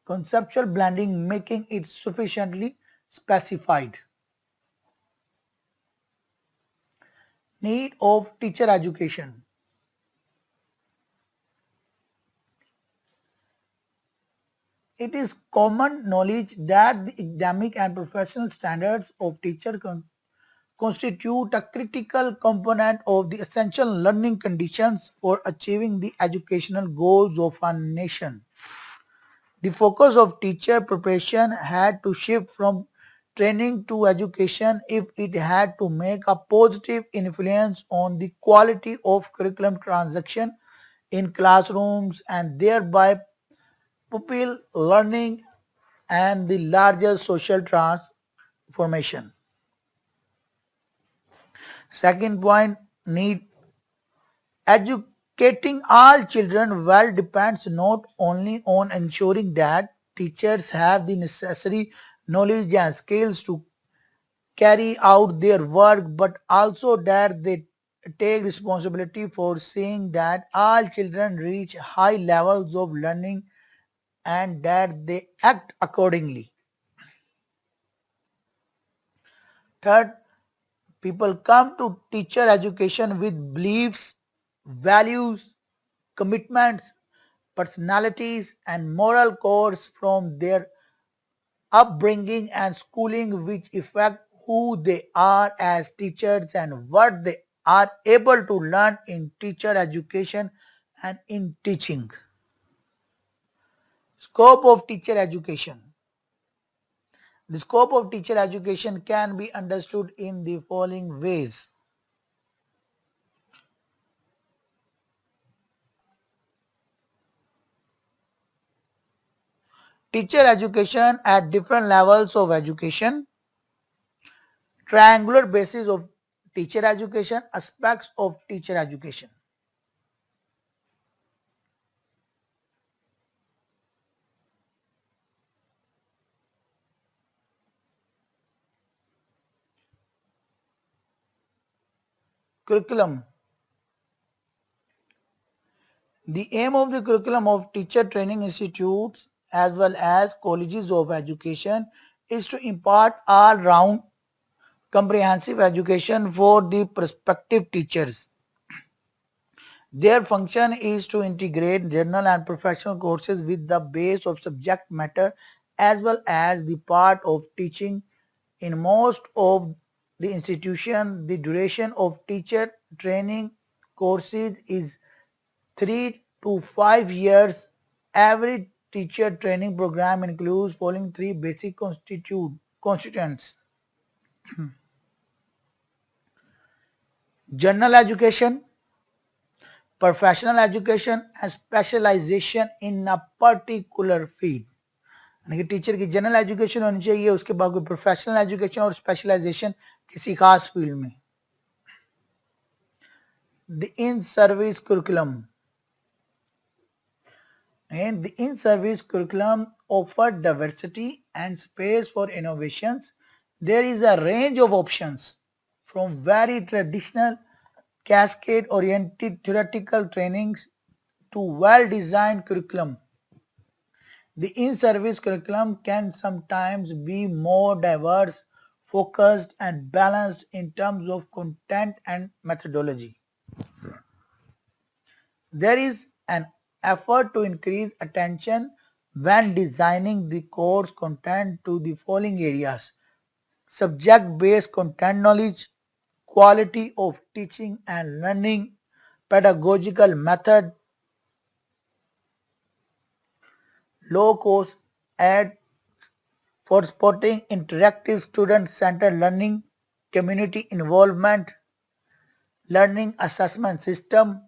conceptual blending making it sufficiently specified. Need of teacher education. It is common knowledge that the academic and professional standards of teacher constitute a critical component of the essential learning conditions for achieving the educational goals of a nation. The focus of teacher preparation had to shift from training to education if it had to make a positive influence on the quality of curriculum transaction in classrooms and thereby pupil learning and the larger social transformation. Second point, need educating all children well depends not only on ensuring that teachers have the necessary knowledge and skills to carry out their work, but also that they take responsibility for seeing that all children reach high levels of learning and that they act accordingly. Third, people come to teacher education with beliefs, values, commitments, personalities, and moral codes from their upbringing and schooling which affect who they are as teachers and what they are able to learn in teacher education and in teaching. Scope of teacher education. The scope of teacher education can be understood in the following ways. Teacher education at different levels of education, triangular basis of teacher education, aspects of teacher education. Curriculum. The aim of the curriculum of teacher training institutes as well as colleges of education is to impart all-round comprehensive education for the prospective teachers. Their function is to integrate general and professional courses with the base of subject matter as well as the part of teaching. In most of the institution, the duration of teacher training courses is 3 to 5 years. Every teacher training program includes following three basic constituents: general education, professional education and specialization in a particular field. यानी कि teacher की general education होनी चाहिए, उसके बाद कोई professional education और specialisation किसी खास फील्ड में. The in-service curriculum. And the in-service curriculum offer diversity and space for innovations. There is a range of options from very traditional cascade-oriented theoretical trainings to well-designed curriculum. The in-service curriculum can sometimes be more diverse, focused, and balanced in terms of content and methodology. There is an effort to increase attention when designing the course content to the following areas: subject-based content knowledge, quality of teaching and learning, pedagogical method, low-cost ads for supporting interactive student-centered learning, community involvement, learning assessment system,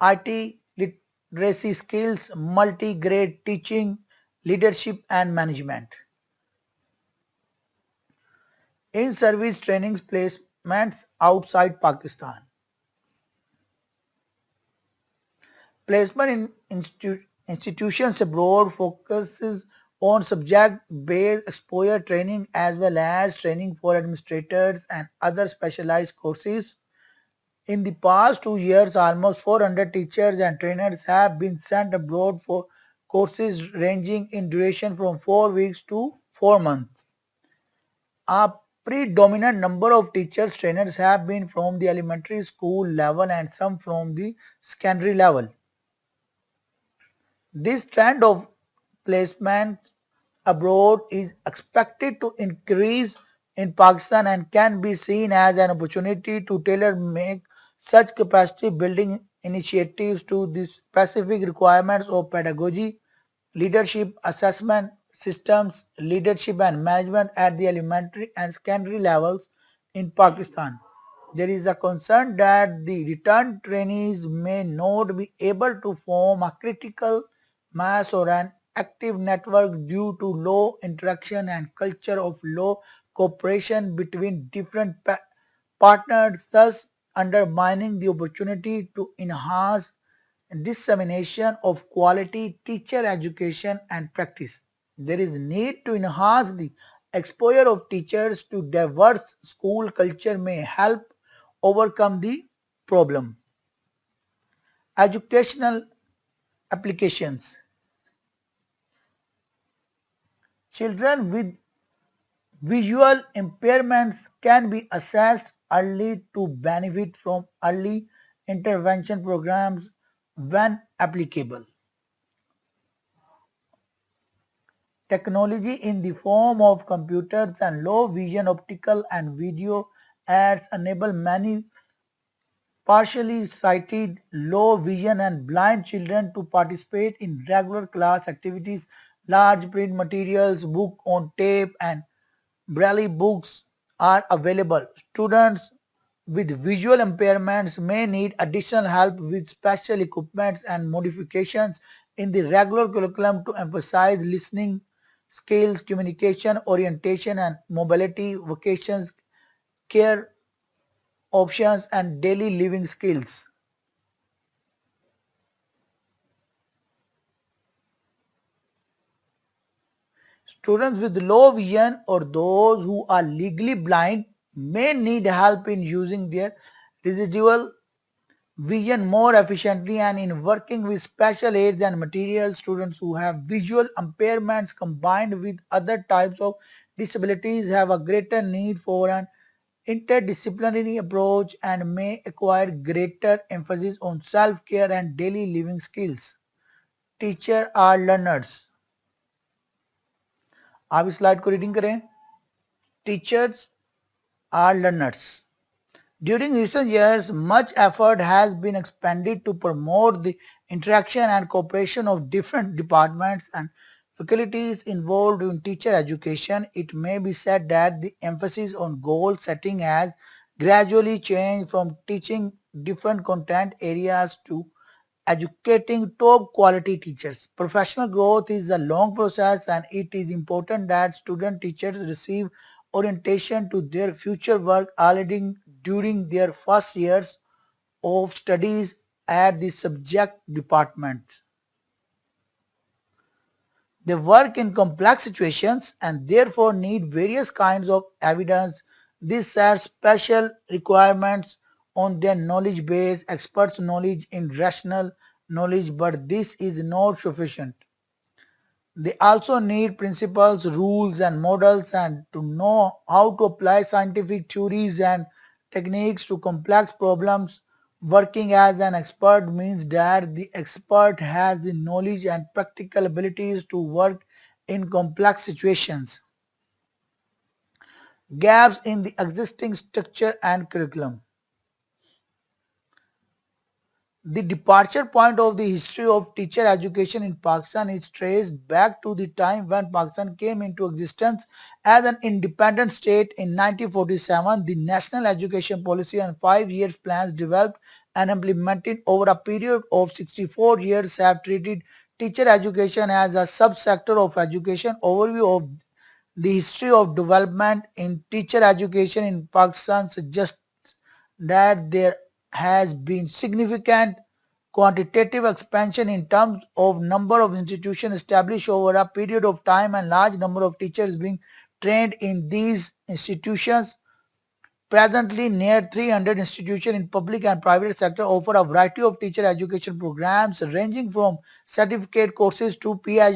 IT literacy skills, multi-grade teaching, leadership and management. In-service trainings placements outside Pakistan. Placement in institutions abroad focuses on subject-based exposure training as well as training for administrators and other specialized courses. In the past 2 years, almost 400 teachers and trainers have been sent abroad for courses ranging in duration from 4 weeks to 4 months. A predominant number of teachers trainers have been from the elementary school level and some from the secondary level. This trend of placement abroad is expected to increase in Pakistan and can be seen as an opportunity to tailor make such capacity building initiatives to the specific requirements of pedagogy, leadership assessment systems, leadership and management at the elementary and secondary levels in Pakistan. There is a concern that the returned trainees may not be able to form a critical mass or an active network due to low interaction and culture of low cooperation between different partners, thus undermining the opportunity to enhance dissemination of quality teacher education and practice. There is need to enhance the exposure of teachers to diverse school culture may help overcome the problem. Educational applications. Children with visual impairments can be assessed early to benefit from early intervention programs when applicable. Technology in the form of computers and low vision optical and video aids enable many partially sighted, low vision and blind children to participate in regular class activities. Large print materials, book on tape and braille books are available. Students with visual impairments may need additional help with special equipment and modifications in the regular curriculum to emphasize listening skills, communication, orientation, and mobility, vocations, care options, and daily living skills. Students with low vision or those who are legally blind may need help in using their residual vision more efficiently and in working with special aids and materials. Students who have visual impairments combined with other types of disabilities have a greater need for an interdisciplinary approach and may acquire greater emphasis on self-care and daily living skills. Teacher are learners. आप इस slide को reading करें. Teachers are learners. During recent years, much effort has been expended to promote the interaction and cooperation of different departments and faculties involved in teacher education. It may be said that the emphasis on goal setting has gradually changed from teaching different content areas to educating top quality teachers. Professional growth is a long process and it is important that student teachers receive orientation to their future work already during their first years of studies at the subject department. They work in complex situations and therefore need various kinds of evidence. This sets special requirements on their knowledge base, experts' knowledge in rational knowledge, but this is not sufficient. They also need principles, rules, and models, and to know how to apply scientific theories and techniques to complex problems. Working as an expert means that the expert has the knowledge and practical abilities to work in complex situations. Gaps in the existing structure and curriculum. The departure point of the history of teacher education in Pakistan is traced back to the time when Pakistan came into existence as an independent state in 1947. The National Education Policy and 5 year plans developed and implemented over a period of 64 years have treated teacher education as a subsector of education. Overview of the history of development in teacher education in Pakistan suggests that there has been significant quantitative expansion in terms of number of institutions established over a period of time and large number of teachers being trained in these institutions. Presently, near 300 institutions in public and private sector offer a variety of teacher education programs ranging from certificate courses to PhD